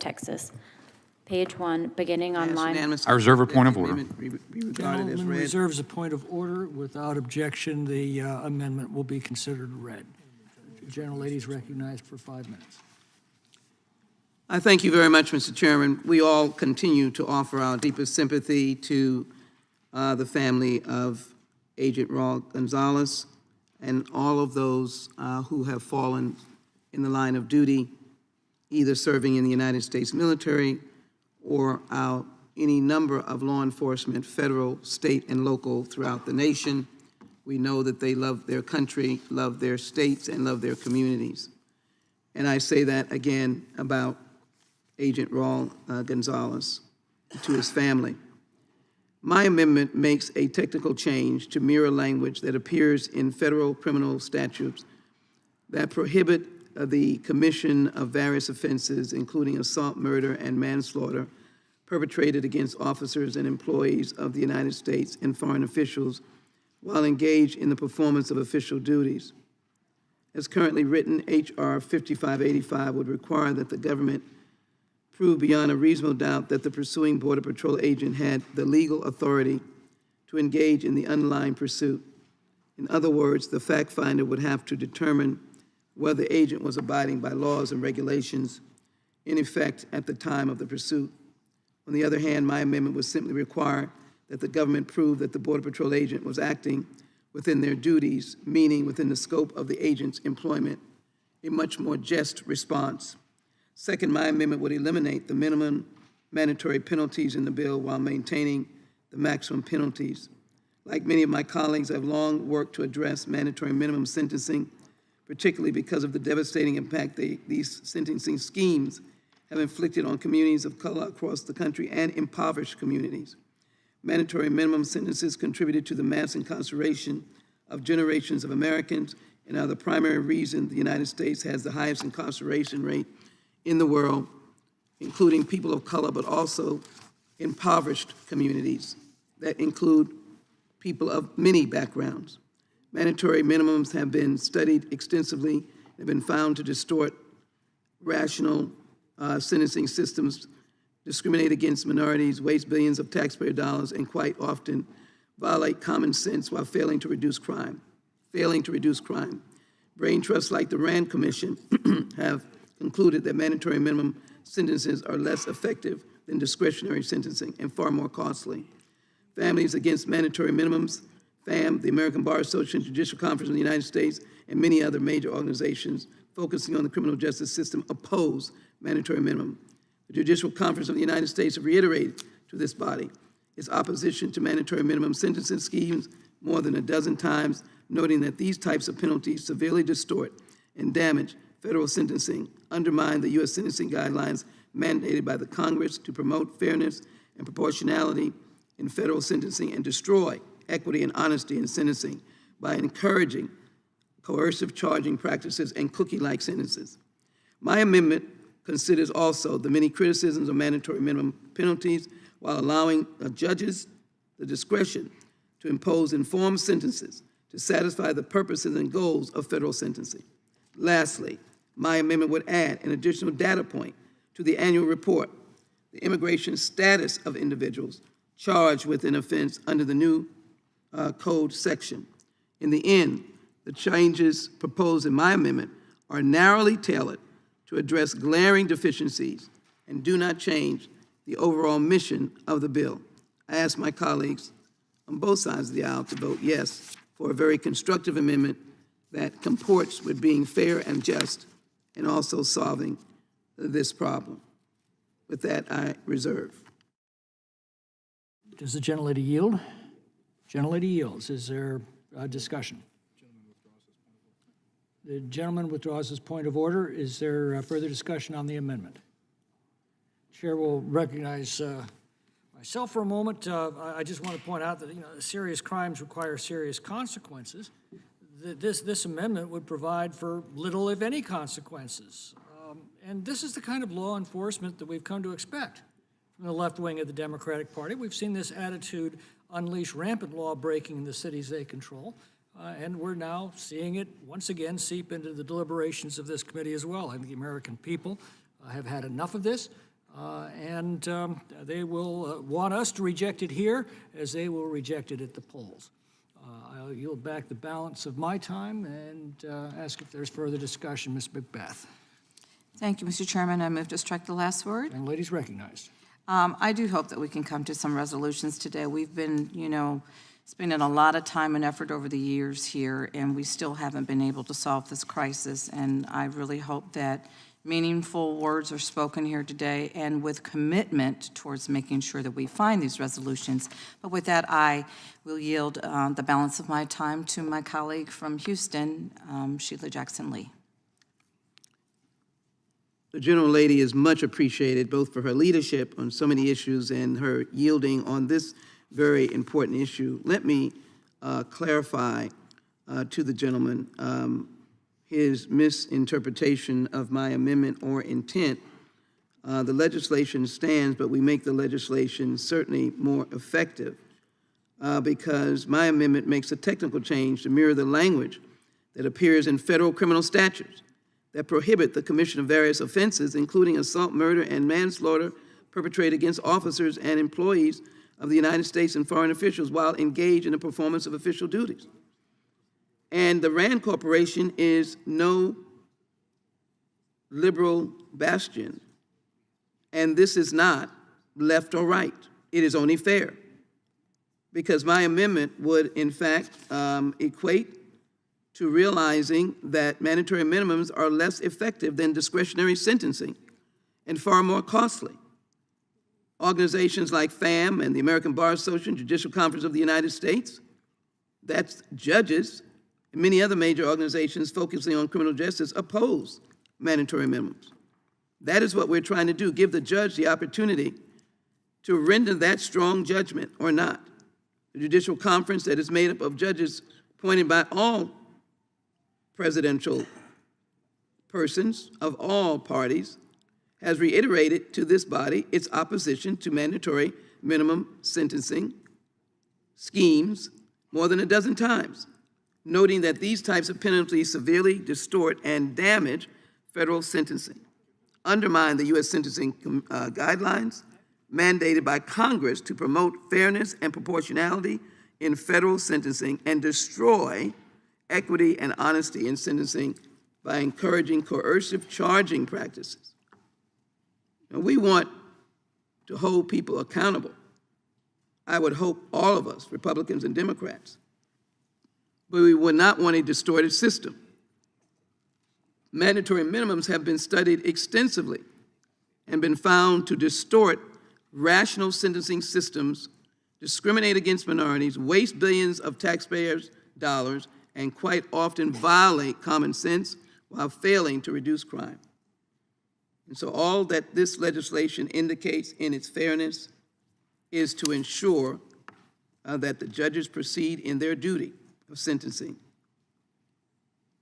Texas. Page 1, beginning on Passed line. unanimously. I reserve a point of That the order. amendment be regarded as Gentleman read. reserves a point of order. Without objection, the amendment will be considered read. The gentlelady is recognized for 5 minutes. I thank you very much, Mr. Chairman. We all continue to offer our deepest sympathy to the family of Agent Raul Gonzalez and all of those who have fallen in the line of duty, either serving in the United States military or any number of law enforcement, federal, state, and local throughout the nation. We know that they love their country, love their states, and love their communities. And I say that again about Agent Raul Gonzalez, to his family. My amendment makes a technical change to mirror language that appears in federal criminal statutes that prohibit the commission of various offenses, including assault, murder, and manslaughter, perpetrated against officers and employees of the United States and foreign officials while engaged in the performance of official duties. As currently written, H.R. 5585 would require that the government prove beyond a reasonable doubt that the pursuing Border Patrol agent had the legal authority to engage in the underlying pursuit. In other words, the fact finder would have to determine whether the agent was abiding by laws and regulations in effect at the time of the pursuit. On the other hand, my amendment would simply require that the government prove that the Border Patrol agent was acting within their duties, meaning within the scope of the agent's employment, a much more just response. Second, my amendment would eliminate the minimum mandatory penalties in the bill while maintaining the maximum penalties. Like many of my colleagues, I've long worked to address mandatory minimum sentencing, particularly because of the devastating impact these sentencing schemes have inflicted on communities of color across the country and impoverished communities. Mandatory minimum sentences contributed to the mass incarceration of generations of Americans and are the primary reason the United States has the highest incarceration rate in the world, including people of color, but also impoverished communities that include people of many backgrounds. Mandatory minimums have been studied extensively, have been found to distort rational sentencing systems, discriminate against minorities, waste billions of taxpayer dollars, and quite often violate common sense while failing to reduce crime. Brain trusts like the Rand Commission have concluded that mandatory minimum sentences are less effective than discretionary sentencing and far more costly. Families Against Mandatory Minimums, FAM, the American Bar Association, Judicial Conference of the United States, and many other major organizations focusing on the criminal justice system oppose mandatory minimum. The Judicial Conference of the United States have reiterated to this body its opposition to mandatory minimum sentencing schemes more than a dozen times, noting that these types of penalties severely distort and damage federal sentencing, undermine the U.S. sentencing guidelines mandated by the Congress to promote fairness and proportionality in federal sentencing, and destroy equity and honesty in sentencing by encouraging coercive charging practices and cookie-like sentences. My amendment considers also the many criticisms of mandatory minimum penalties while allowing judges the discretion to impose informed sentences to satisfy the purposes and goals of federal sentencing. Lastly, my amendment would add an additional data point to the annual report, the immigration status of individuals charged with an offense under the new code section. In the end, the changes proposed in my amendment are narrowly tailored to address glaring deficiencies and do not change the overall mission of the bill. I ask my colleagues on both sides of the aisle to vote yes for a very constructive amendment that comports with being fair and just and also solving this problem. With that, I reserve. Does the gentlelady yield? Gentlelady yields. Is there a discussion? The gentleman withdraws his point of order. Is there further discussion on the amendment? Chair will recognize myself for a moment. I just want to point out that serious crimes require serious consequences. This amendment would provide for little, if any, consequences. And this is the kind of law enforcement that we've come to expect from the left wing of the Democratic Party. We've seen this attitude unleash rampant law breaking in the cities they control. And we're now seeing it once again seep into the deliberations of this committee as well. I think the American people have had enough of this. And they will want us to reject it here as they will reject it at the polls. I'll yield back the balance of my time and ask if there's further discussion. Ms. Macbeth. Thank you, Mr. Chairman. I move to strike the last word. And ladies recognized. I do hope that we can come to some resolutions today. We've been, spending a lot of time and effort over the years here, and we still haven't been able to solve this crisis. And I really hope that meaningful words are spoken here today and with commitment towards making sure that we find these resolutions. But with that, I will yield the balance of my time to my colleague from Houston, Sheila Jackson Lee. The General Lady is much appreciated both for her leadership on so many issues and her yielding on this very important issue. Let me clarify to the gentleman his misinterpretation of my amendment or intent. The legislation stands, but we make the legislation certainly more effective because my amendment makes a technical change to mirror the language that appears in federal criminal statutes that prohibit the commission of various offenses, including assault, murder, and manslaughter perpetrated against officers and employees of the United States and foreign officials while engaged in the performance of official duties. And the RAND Corporation is no liberal bastion, and this is not left or right. It is only fair, because my amendment would, in fact, equate to realizing that mandatory minimums are less effective than discretionary sentencing and far more costly. Organizations like FAM and the American Bar Association, Judicial Conference of the United States, that's judges, and many other major organizations focusing on criminal justice oppose mandatory minimums. That is what we're trying to do, give the judge the opportunity to render that strong judgment or not. The Judicial Conference, that is made up of judges appointed by all presidential persons of all parties, has reiterated to this body its opposition to mandatory minimum sentencing schemes more than a dozen times, noting that these types of penalties severely distort and damage federal sentencing, undermine the U.S. sentencing guidelines mandated by Congress to promote fairness and proportionality in federal sentencing, and destroy equity and honesty in sentencing by encouraging coercive charging practices. Now, we want to hold people accountable. I would hope all of us, Republicans and Democrats, but we would not want a distorted system. Mandatory minimums have been studied extensively and been found to distort rational sentencing systems, discriminate against minorities, waste billions of taxpayers' dollars, and quite often violate common sense while failing to reduce crime. And so all that this legislation indicates in its fairness is to ensure that the judges proceed in their duty of sentencing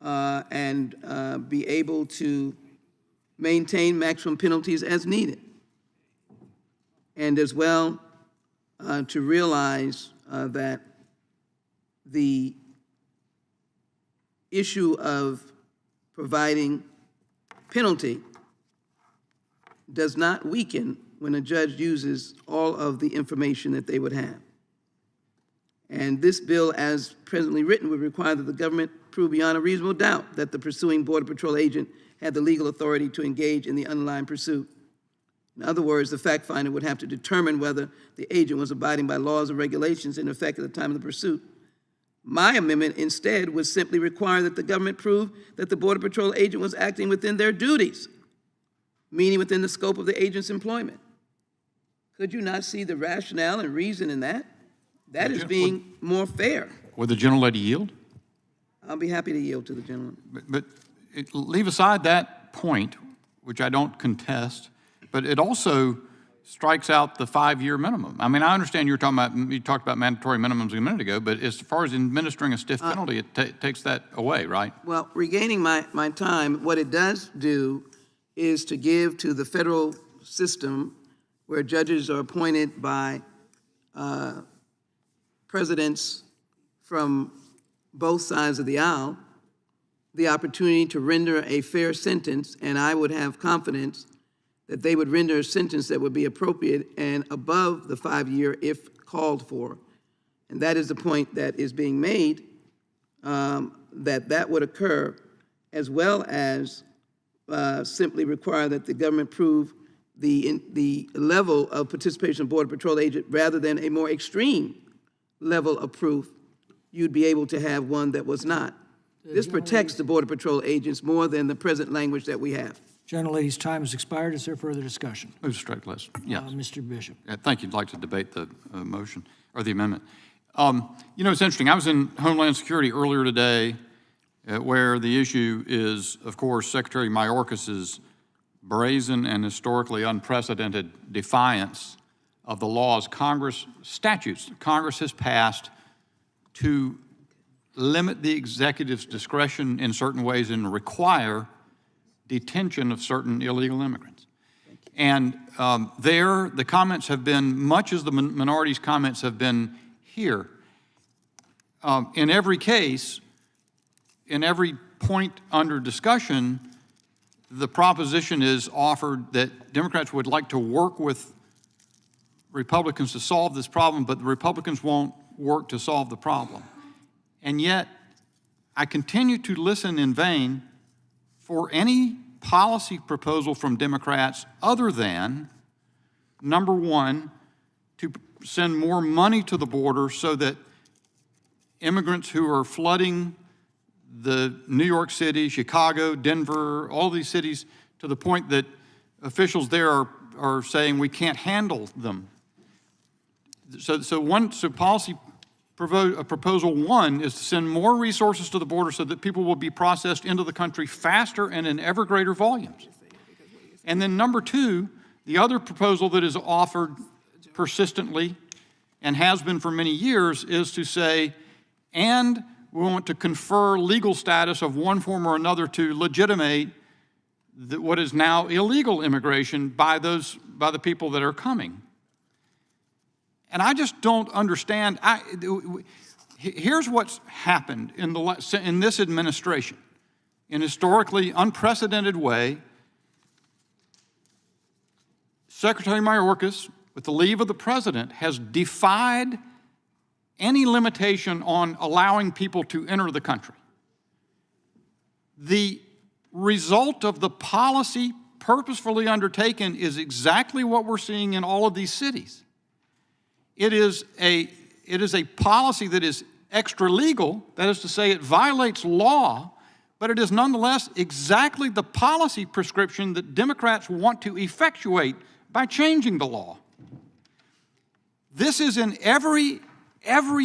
and be able to maintain maximum penalties as needed, and as well to realize that the issue of providing penalty does not weaken when a judge uses all of the information that they would have. And this bill, as presently written, would require that the government prove beyond a reasonable doubt that the pursuing Border Patrol agent had the legal authority to engage in the underlying pursuit. In other words, the fact finder would have to determine whether the agent was abiding by laws and regulations in effect at the time of the pursuit. My amendment instead would simply require that the government prove that the Border Patrol agent was acting within their duties, meaning within the scope of the agent's employment. Could you not see the rationale and reason in that? That is being more fair. Would the gentle lady yield? I'll be happy to yield to the gentleman. But leave aside that point, which I don't contest, but it also strikes out the 5-year minimum. I mean, I understand you talked about mandatory minimums a minute ago, but as far as administering a stiff penalty, it takes that away, right? Well, regaining my time, what it does do is to give to the federal system where judges are appointed by presidents from both sides of the aisle the opportunity to render a fair sentence, and I would have confidence that they would render a sentence that would be appropriate and above the 5-year if called for. And that is the point that is being made, that would occur, as well as simply require that the government prove the level of participation of Border Patrol agent rather than a more extreme level of proof. You'd be able to have one that was not. This protects the Border Patrol agents more than the present language that we have. Gentlelady's time has expired. Is there further discussion? Move straight list. Yes. Mr. Bishop. Thank you. I'd like to debate the motion or the amendment. You know, it's interesting. I was in Homeland Security earlier today where the issue is, of course, Secretary Mayorkas's brazen and historically unprecedented defiance of the laws statutes Congress has passed to limit the executive's discretion in certain ways and require detention of certain illegal immigrants. And there, the comments have been, much as the minority's comments have been here. In every case, in every point under discussion, the proposition is offered that Democrats would like to work with Republicans to solve this problem, but the Republicans won't work to solve the problem. And yet, I continue to listen in vain for any policy proposal from Democrats other than, number one, to send more money to the border so that immigrants who are flooding the New York City, Chicago, Denver, all these cities, to the point that officials there are saying we can't handle them. So policy proposal one is to send more resources to the border so that people will be processed into the country faster and in ever greater volumes. And then number two, the other proposal that is offered persistently and has been for many years is to say, and we want to confer legal status of one form or another to legitimate what is now illegal immigration by the people that are coming. And I just don't understand. Here's what's happened in this administration. In a historically unprecedented way, Secretary Mayorkas, with the leave of the president, has defied any limitation on allowing people to enter the country. The result of the policy purposefully undertaken is exactly what we're seeing in all of these cities. It is a policy that is extra legal, that is to say it violates law, but it is nonetheless exactly the policy prescription that Democrats want to effectuate by changing the law. This is in every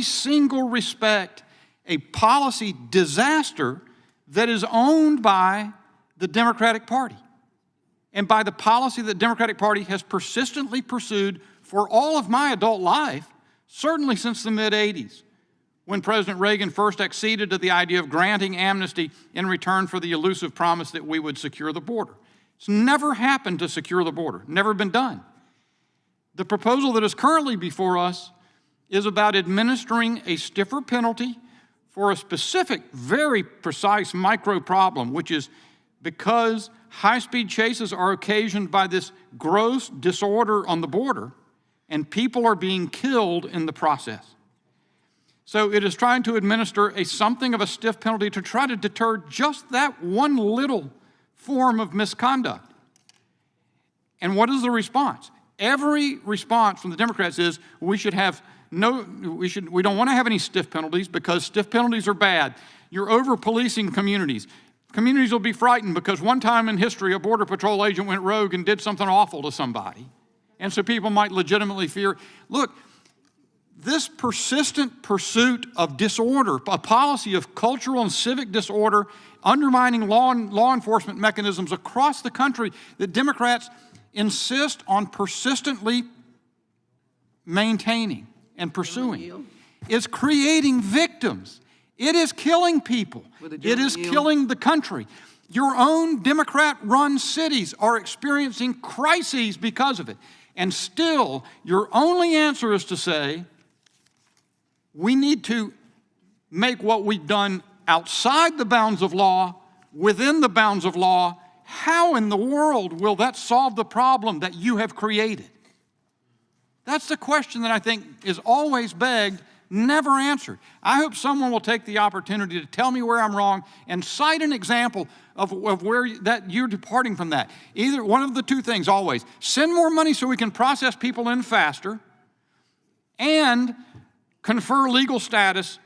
single respect a policy disaster that is owned by the Democratic Party and by the policy that the Democratic Party has persistently pursued for all of my adult life, certainly since the mid-'80s, when President Reagan first acceded to the idea of granting amnesty in return for the elusive promise that we would secure the border. It's never happened to secure the border, never been done. The proposal that is currently before us is about administering a stiffer penalty for a specific, very precise micro problem, which is because high-speed chases are occasioned by this gross disorder on the border, and people are being killed in the process. So it is trying to administer something of a stiff penalty to try to deter just that one little form of misconduct. And what is the response? Every response from the Democrats is we don't want to have any stiff penalties because stiff penalties are bad. You're over-policing communities. Communities will be frightened because one time in history a Border Patrol agent went rogue and did something awful to somebody. And so people might legitimately fear. Look, this persistent pursuit of disorder, a policy of cultural and civic disorder, undermining law enforcement mechanisms across the country that Democrats insist on persistently maintaining and pursuing, is creating victims. It is killing people. It is killing the country. Your own Democrat-run cities are experiencing crises because of it. And still, your only answer is to say, we need to make what we've done outside the bounds of law, within the bounds of law, how in the world will that solve the problem that you have created? That's the question that I think is always begged, never answered. I hope someone will take the opportunity to tell me where I'm wrong and cite an example of where that you're departing from that. Either one of the two things always. Send more money so we can process people in faster and confer legal status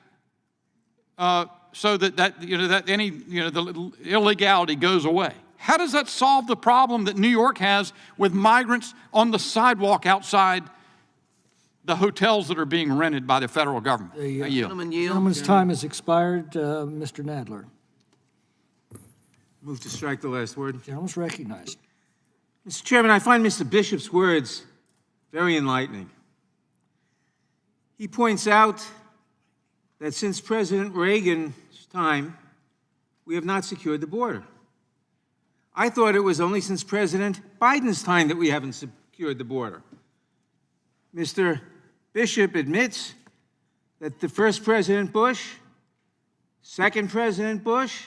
so that any the illegality goes away. How does that solve the problem that New York has with migrants on the sidewalk outside the hotels that are being rented by the federal government? I yield. Gentleman yield. Gentleman's time has expired. Mr. Nadler. Move to strike the last word. Gentleman's recognized. Mr. Chairman, I find Mr. Bishop's words very enlightening. He points out that since President Reagan's time, we have not secured the border. I thought it was only since President Biden's time that we haven't secured the border. Mr. Bishop admits that the first President Bush, second President Bush,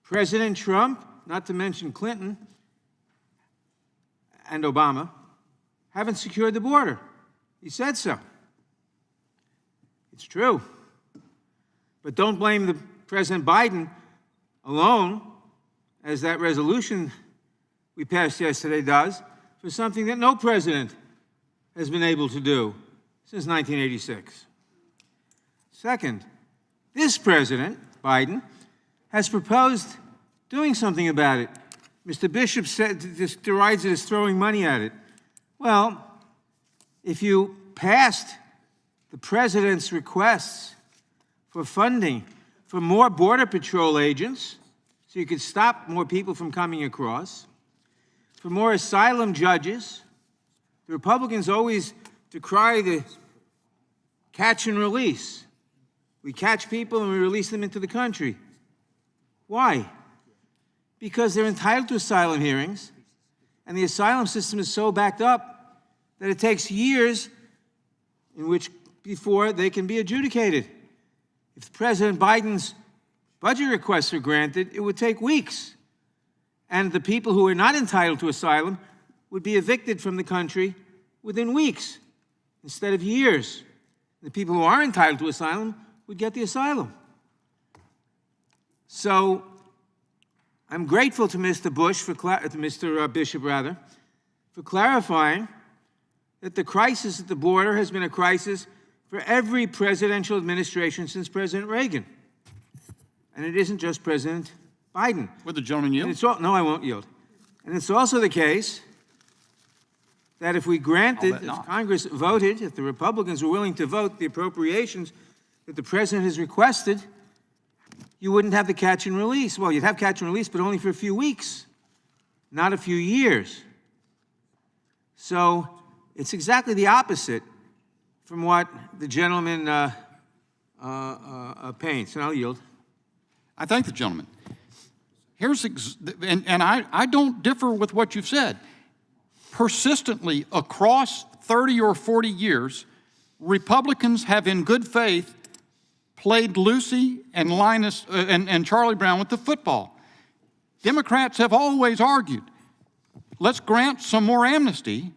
President Trump, not to mention Clinton and Obama, haven't secured the border. He said so. It's true. But don't blame the President Biden alone, as that resolution we passed yesterday does, for something that no president has been able to do since 1986. Second, this president, Biden, has proposed doing something about it. Mr. Bishop just derides it as throwing money at it. Well, if you passed the president's requests for funding for more Border Patrol agents, so you could stop more people from coming across, for more asylum judges. The Republicans always decry the catch and release. We catch people and we release them into the country. Why? Because they're entitled to asylum hearings, and the asylum system is so backed up that it takes years before they can be adjudicated. If President Biden's budget requests are granted, it would take weeks. And the people who are not entitled to asylum would be evicted from the country within weeks instead of years. The people who are entitled to asylum would get the asylum. So I'm grateful to Mr. Bishop, for clarifying that the crisis at the border has been a crisis for every presidential administration since President Reagan. And it isn't just President Biden. Would the gentleman yield? No, I won't yield. And it's also the case that if we granted, if Congress voted, if the Republicans were willing to vote the appropriations that the president has requested, you wouldn't have the catch and release. Well, you'd have catch and release, but only for a few weeks, not a few years. So it's exactly the opposite from what the gentleman paints, and I'll yield. I thank the gentleman. I don't differ with what you've said. Persistently, across 30 or 40 years, Republicans have in good faith played Lucy and Linus and Charlie Brown with the football. Democrats have always argued, let's grant some more amnesty,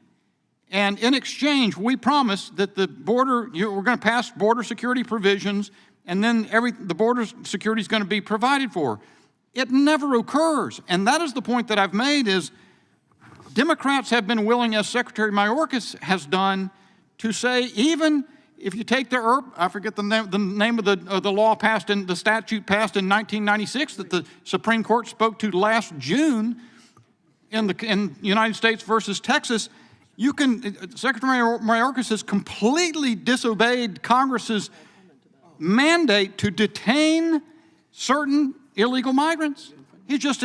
and in exchange, we promise that the border, we're going to pass border security provisions, and then the border security is going to be provided for. It never occurs, and that is the point that I've made is Democrats have been willing, as Secretary Mayorkas has done, to say even if you take the I forget the name of the law passed in the statute passed in 1996 that the Supreme Court spoke to last June in United States versus Texas. Secretary Mayorkas has completely disobeyed Congress's mandate to detain certain illegal migrants. He's just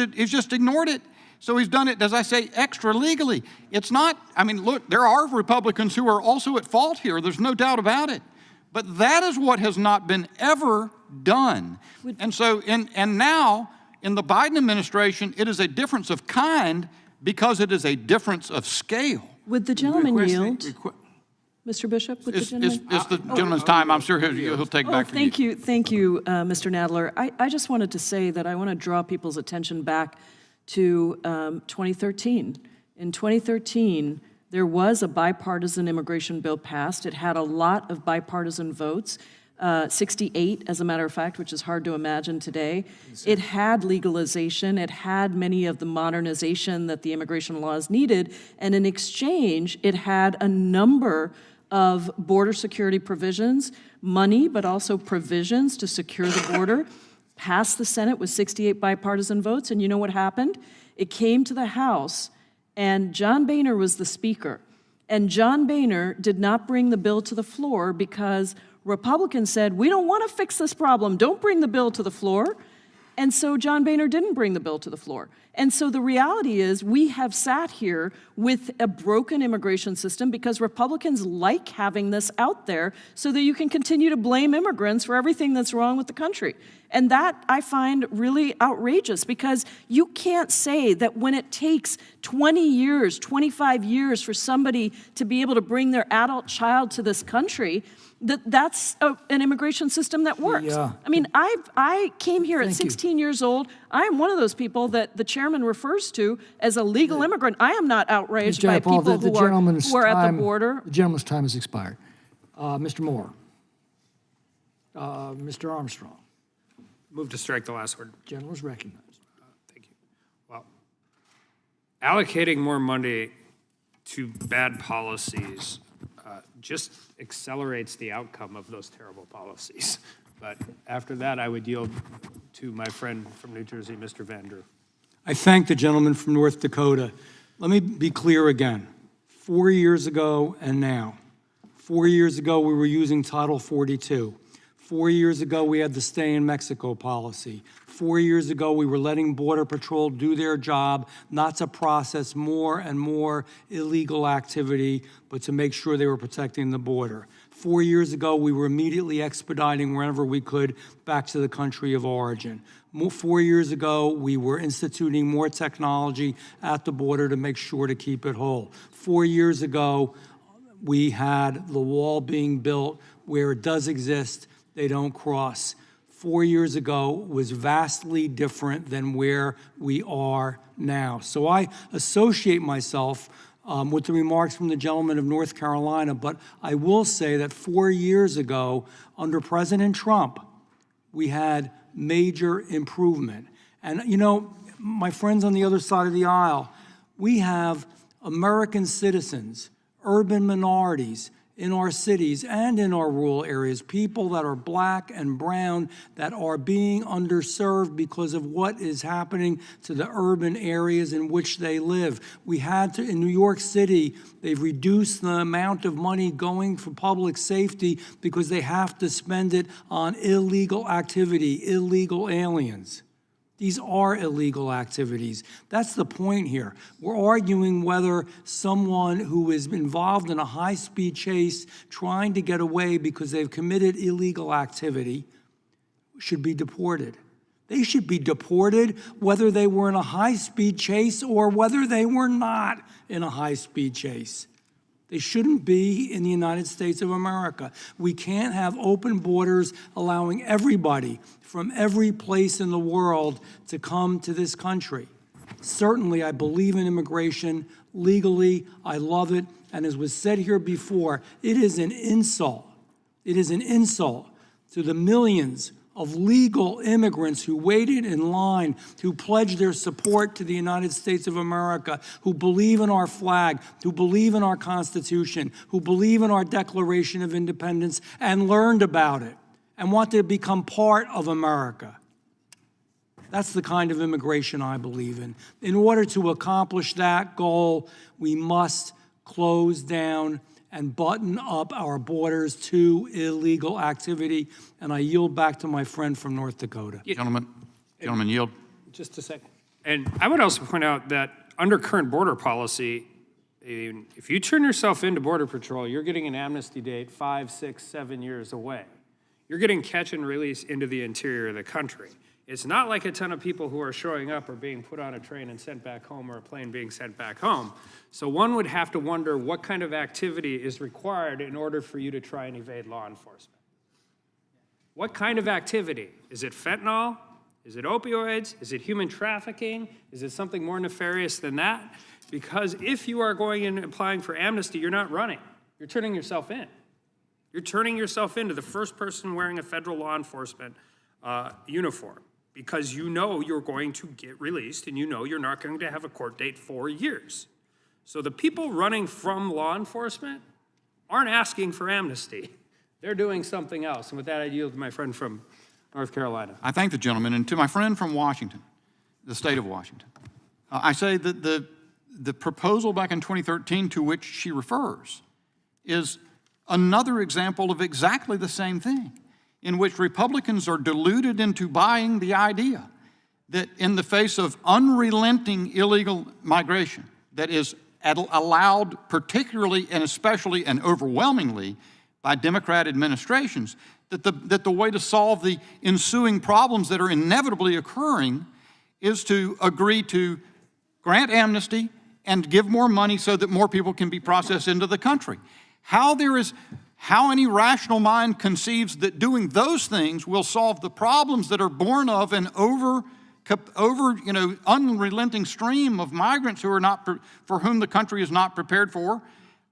ignored it. So he's done it, as I say, extra legally. It's not, look, there are Republicans who are also at fault here. There's no doubt about it. But that is what has not been ever done. And so, and now, in the Biden administration, it is a difference of kind because it is a difference of scale. Would the gentleman yield? Mr. Bishop, would the gentleman? It's the gentleman's time. I'm sure he'll take back from you. Thank you, Mr. Nadler. I just wanted to say that I want to draw people's attention back to 2013. In 2013, there was a bipartisan immigration bill passed. It had a lot of bipartisan votes, 68, as a matter of fact, which is hard to imagine today. It had legalization. It had many of the modernization that the immigration laws needed. And in exchange, it had a number of border security provisions, money, but also provisions to secure the border. Passed the Senate with 68 bipartisan votes, and you know what happened? It came to the House, and John Boehner was the Speaker. And John Boehner did not bring the bill to the floor because Republicans said, we don't want to fix this problem. Don't bring the bill to the floor. And so John Boehner didn't bring the bill to the floor. And so the reality is we have sat here with a broken immigration system because Republicans like having this out there so that you can continue to blame immigrants for everything that's wrong with the country. And that I find really outrageous because you can't say that when it takes 20 years, 25 years for somebody to be able to bring their adult child to this country, that's an immigration system that works. Yeah. I mean, I came here at 16 years old. I am one of those people that the chairman refers to as a legal immigrant. I am not outraged by Paul, people who are at the time- border. The gentleman's time has expired. Mr. Moore. Mr. Armstrong. Move to strike the last word. Gentleman's recognized. Thank you. Well, allocating more money to bad policies just accelerates the outcome of those terrible policies. But after that, I would yield to my friend from New Jersey, Mr. Vander. I thank the gentleman from North Dakota. Let me be clear again. 4 years ago and now. 4 years ago, we were using Title 42. 4 years ago, we had the stay in Mexico policy. 4 years ago, we were letting Border Patrol do their job, not to process more and more illegal activity, but to make sure they were protecting the border. 4 years ago, we were immediately expediting wherever we could back to the country of origin. 4 years ago, we were instituting more technology at the border to make sure to keep it whole. 4 years ago, we had the wall being built where it does exist, they don't cross. 4 years ago was vastly different than where we are now. So I associate myself with the remarks from the gentleman of North Carolina, but I will say that 4 years ago, under President Trump, we had major improvement. And, you know, my friends on the other side of the aisle, we have American citizens, urban minorities in our cities and in our rural areas, people that are black and brown that are being underserved because of what is happening to the urban areas in which they live. We had to, in New York City, they've reduced the amount of money going for public safety because they have to spend it on illegal activity, illegal aliens. These are illegal activities. That's the point here. We're arguing whether someone who is involved in a high-speed chase trying to get away because they've committed illegal activity should be deported. They should be deported whether they were in a high-speed chase or whether they were not in a high-speed chase. They shouldn't be in the United States of America. We can't have open borders allowing everybody from every place in the world to come to this country. Certainly, I believe in immigration legally. I love it. And as was said here before, it is an insult. It is an insult to the millions of legal immigrants who waited in line, who pledged their support to the United States of America, who believe in our flag, who believe in our Constitution, who believe in our Declaration of Independence, and learned about it, and want to become part of America. That's the kind of immigration I believe in. In order to accomplish that goal, we must close down and button up our borders to illegal activity. And I yield back to my friend from North Dakota. Gentlemen, yield. Just a second. And I would also point out that under current border policy, if you turn yourself into Border Patrol, you're getting an amnesty date 5, 6, 7 years away. You're getting catch and release into the interior of the country. It's not like a ton of people who are showing up are being put on a train and sent back home or a plane being sent back home. So one would have to wonder what kind of activity is required in order for you to try and evade law enforcement. What kind of activity? Is it fentanyl? Is it opioids? Is it human trafficking? Is it something more nefarious than that? Because if you are going and applying for amnesty, you're not running. You're turning yourself in. You're turning yourself into the first person wearing a federal law enforcement uniform, because you know you're going to get released and you know you're not going to have a court date for years. So the people running from law enforcement aren't asking for amnesty. They're doing something else. And with that, I yield to my friend from North Carolina. I thank the gentleman, and to my friend from Washington, the state of Washington, I say that the proposal back in 2013 to which she refers is another example of exactly the same thing, in which Republicans are deluded into buying the idea that in the face of unrelenting illegal migration that is allowed particularly and especially and overwhelmingly by Democrat administrations, that the way to solve the ensuing problems that are inevitably occurring is to agree to grant amnesty and give more money so that more people can be processed into the country. How any rational mind conceives that doing those things will solve the problems that are born of an unrelenting stream of migrants who are not, for whom the country is not prepared for,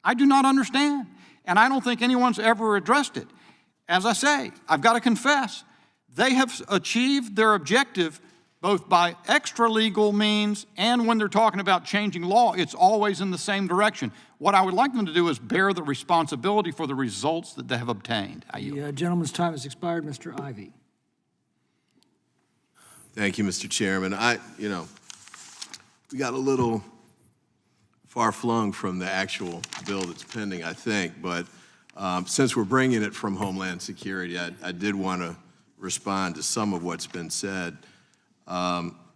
I do not understand. And I don't think anyone's ever addressed it. As I say, I've got to confess, they have achieved their objective both by extra-legal means and when they're talking about changing law, it's always in the same direction. What I would like them to do is bear the responsibility for the results that they have obtained. The gentleman's time has expired. Mr. Ivey. Thank you, Mr. Chairman. We got a little far-flung from the actual bill that's pending, I think, but since we're bringing it from Homeland Security, I did want to respond to some of what's been said,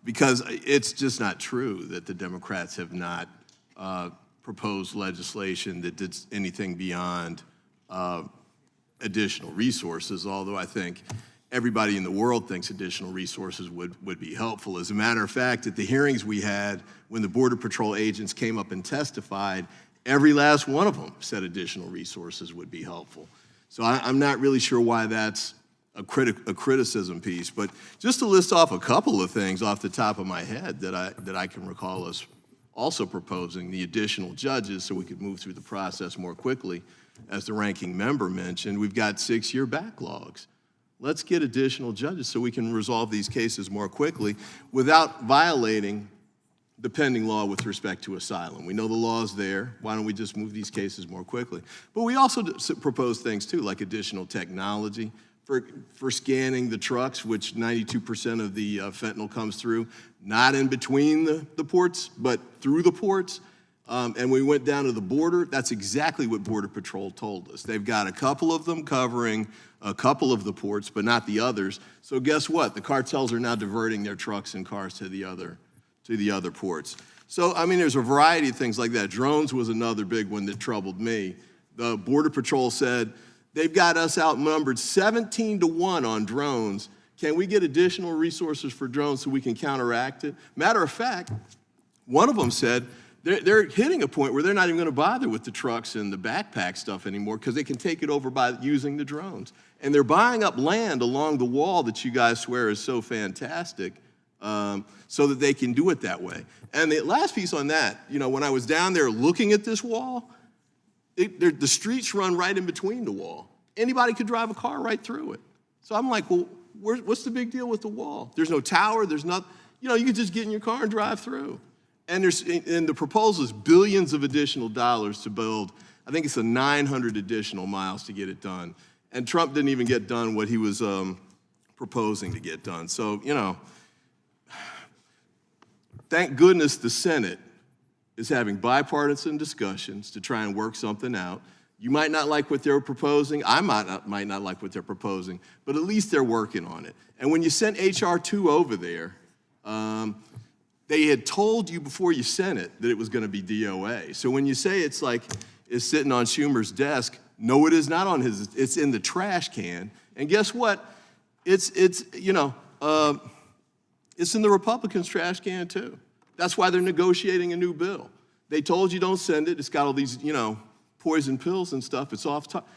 because it's just not true that the Democrats have not proposed legislation that did anything beyond additional resources, although I think everybody in the world thinks additional resources would be helpful. As a matter of fact, at the hearings we had, when the Border Patrol agents came up and testified, every last one of them said additional resources would be helpful. So I'm not really sure why that's a criticism piece, but just to list off a couple of things off the top of my head that I can recall us also proposing: the additional judges so we could move through the process more quickly. As the ranking member mentioned, we've got 6-year backlogs. Let's get additional judges so we can resolve these cases more quickly without violating the pending law with respect to asylum. We know the law's there. Why don't we just move these cases more quickly? But we also propose things too, like additional technology for scanning the trucks, which 92% of the fentanyl comes through, not in between the ports, but through the ports. And we went down to the border. That's exactly what Border Patrol told us. They've got a couple of them covering a couple of the ports, but not the others. So guess what? The cartels are now diverting their trucks and cars to the other ports. So, I mean, there's a variety of things like that. Drones was another big one that troubled me. The Border Patrol said, they've got us outnumbered 17-1 on drones. Can we get additional resources for drones so we can counteract it? Matter of fact, one of them said, they're hitting a point where they're not even going to bother with the trucks and the backpack stuff anymore because they can take it over by using the drones. And they're buying up land along the wall that you guys swear is so fantastic so that they can do it that way. And the last piece on that, when I was down there looking at this wall, the streets run right in between the wall. Anybody could drive a car right through it. So I'm like, well, what's the big deal with the wall? There's no tower, there's nothing. You could just get in your car and drive through. And the proposal is billions of additional dollars to build, I think it's 900 additional miles to get it done. And Trump didn't even get done what he was proposing to get done. So, thank goodness the Senate is having bipartisan discussions to try and work something out. You might not like what they're proposing. I might not like what they're proposing, but at least they're working on it. And when you sent H.R. 2 over there, they had told you before you sent it that it was going to be DOA. So when you say it's sitting on Schumer's desk, no, it is not on his. It's in the trash can. And guess what? It's in the Republicans' trash can too. That's why they're negotiating a new bill. They told you don't send it. It's got all these, poison pills and stuff. It's off top.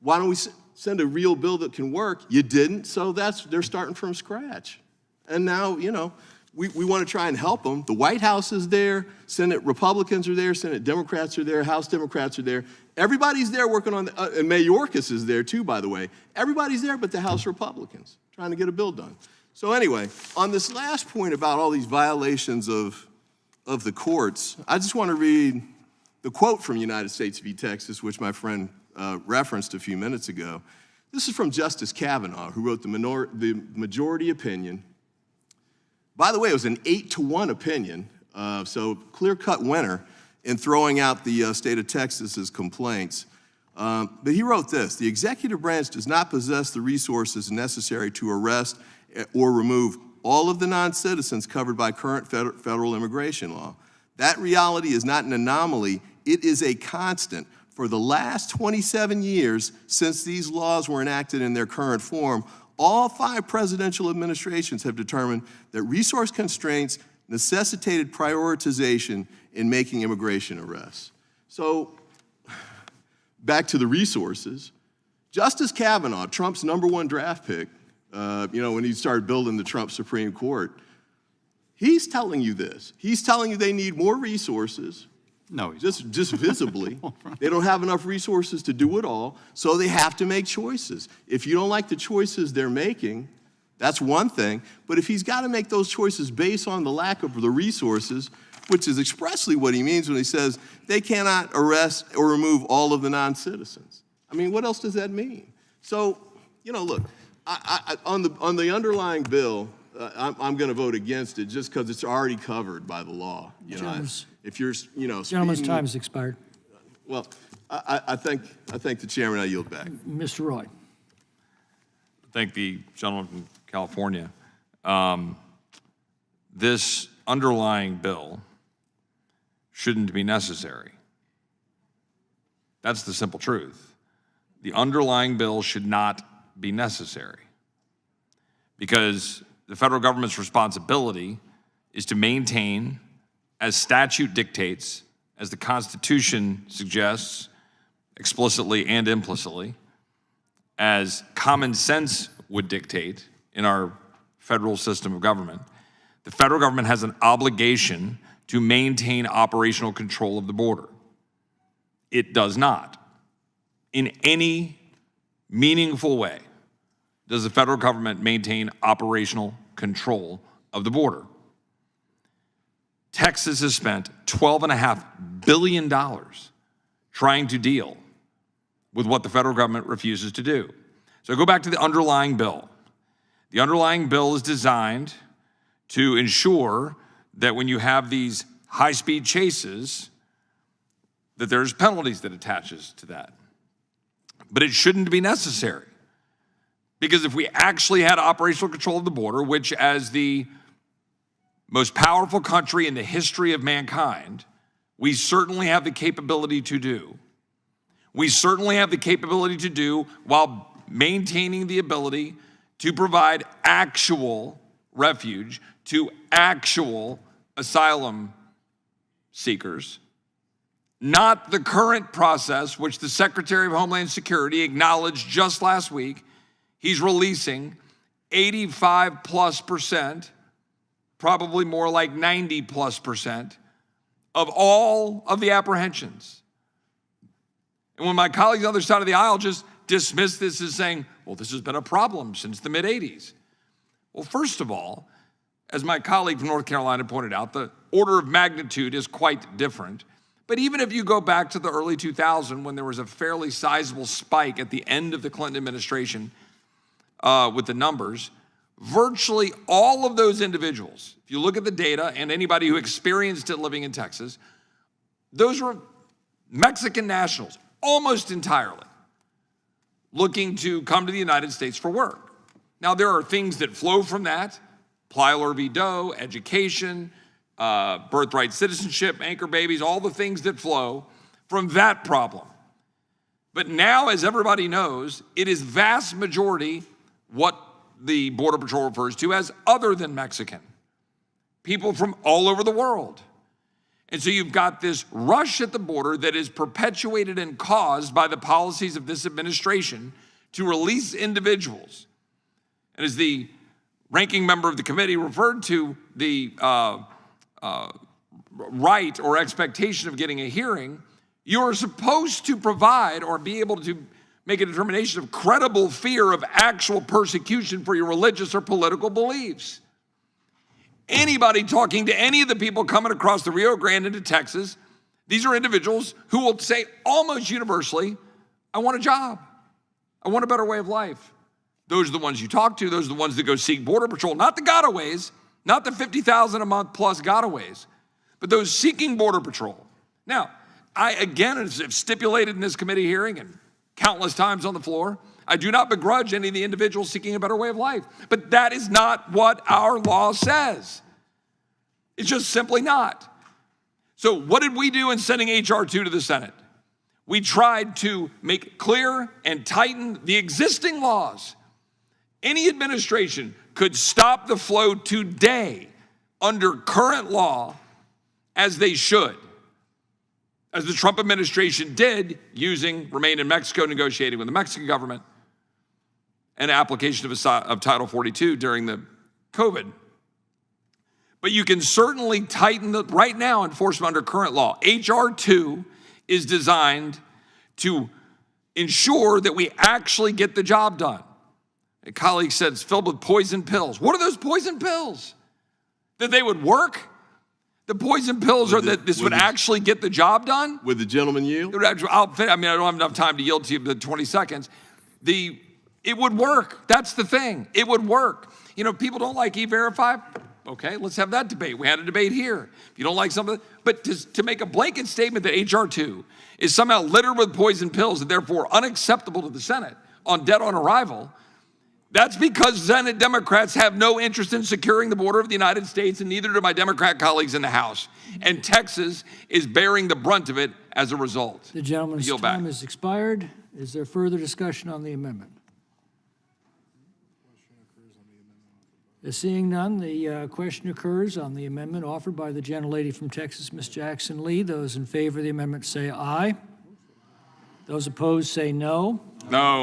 Why don't we send a real bill that can work? You didn't, so they're starting from scratch. And now, we want to try and help them. The White House is there, Senate Republicans are there, Senate Democrats are there, House Democrats are there. Everybody's there working on, and Mayorkas is there too, by the way. Everybody's there but the House Republicans trying to get a bill done. So anyway, on this last point about all these violations of the courts, I just want to read the quote from United States v. Texas, which my friend referenced a few minutes ago. This is from Justice Kavanaugh, who wrote the majority opinion. By the way, it was an 8-1 opinion, so clear-cut winner in throwing out the state of Texas's complaints. But he wrote this: the executive branch does not possess the resources necessary to arrest or remove all of the non-citizens covered by current federal immigration law. That reality is not an anomaly, it is a constant. For the last 27 years since these laws were enacted in their current form, all 5 presidential administrations have determined that resource constraints necessitated prioritization in making immigration arrests. So, back to the resources. Justice Kavanaugh, Trump's #1 draft pick, when he started building the Trump Supreme Court, he's telling you this. He's telling you they need more resources. No, just visibly. They don't have enough resources to do it all, so they have to make choices. If you don't like the choices they're making, that's one thing. But if he's got to make those choices based on the lack of the resources, which is expressly what he means when he says they cannot arrest or remove all of the non-citizens. I mean, what else does that mean? So, look, on the underlying bill, I'm going to vote against it just because it's already covered by the law. If you're, Gentleman's time has expired. Well, I thank the chairman. I yield back. Mr. Roy. Thank the gentleman from California. This underlying bill shouldn't be necessary. That's the simple truth. The underlying bill should not be necessary because the federal government's responsibility is to maintain, as statute dictates, as the Constitution suggests, explicitly and implicitly, as common sense would dictate in our federal system of government, the federal government has an obligation to maintain operational control of the border. It does not. In any meaningful way does the federal government maintain operational control of the border. Texas has spent $12.5 billion trying to deal with what the federal government refuses to do. So go back to the underlying bill. The underlying bill is designed to ensure that when you have these high-speed chases, that there's penalties that attaches to that. But it shouldn't be necessary. Because if we actually had operational control of the border, which as the most powerful country in the history of mankind, we certainly have the capability to do. We certainly have the capability to do while maintaining the ability to provide actual refuge to actual asylum seekers, not the current process, which the Secretary of Homeland Security acknowledged just last week. He's releasing 85+%, probably more like 90+% of all of the apprehensions. And when my colleagues on the other side of the aisle just dismiss this as saying, well, this has been a problem since the mid-'80s. Well, first of all, as my colleague from North Carolina pointed out, the order of magnitude is quite different. But even if you go back to the early 2000s when there was a fairly sizable spike at the end of the Clinton administration with the numbers, virtually all of those individuals, if you look at the data and anybody who experienced it living in Texas, those were Mexican nationals, almost entirely, looking to come to the United States for work. Now, there are things that flow from that, Plyler v. Doe, education, birthright citizenship, anchor babies, all the things that flow from that problem. But now, as everybody knows, it is vast majority what the Border Patrol refers to as other than Mexican. People from all over the world. And so you've got this rush at the border that is perpetuated and caused by the policies of this administration to release individuals. And as the ranking member of the committee referred to the right or expectation of getting a hearing, you're supposed to provide or be able to make a determination of credible fear of actual persecution for your religious or political beliefs. Anybody talking to any of the people coming across the Rio Grande into Texas, these are individuals who will say almost universally, I want a job. I want a better way of life. Those are the ones you talk to. Those are the ones that go seek Border Patrol, not the gotaways, not the $50,000 a month plus gotaways, but those seeking Border Patrol. Now, I, again, as I've stipulated in this committee hearing and countless times on the floor, I do not begrudge any of the individuals seeking a better way of life. But that is not what our law says. It's just simply not. So what did we do in sending H.R. 2 to the Senate? We tried to make clear and tighten the existing laws. Any administration could stop the flow today under current law, as they should, as the Trump administration did, using Remain in Mexico, negotiating with the Mexican government, and application of Title 42 during the COVID. But you can certainly tighten the, right now, enforcement under current law. H.R. 2 is designed to ensure that we actually get the job done. A colleague said it's filled with poison pills. What are those poison pills? That they would work? The poison pills are that this would actually get the job done? Would the gentleman yield? I don't have enough time to yield to you, but 20 seconds. It would work. That's the thing. It would work. You know, people don't like E-Verify. Okay, let's have that debate. We had a debate here. If you don't like something, but to make a blanket statement that H.R. 2 is somehow littered with poison pills and therefore unacceptable to the Senate on dead on arrival, that's because Senate Democrats have no interest in securing the border of the United States, and neither do my Democrat colleagues in the House. And Texas is bearing the brunt of it as a result. The gentleman's Yield back. time has expired. Is there further discussion on the amendment? Seeing none, the question occurs on the amendment offered by the gentlelady from Texas, Ms. Jackson Lee. Those in favor of the amendment say aye. Those opposed say no. No.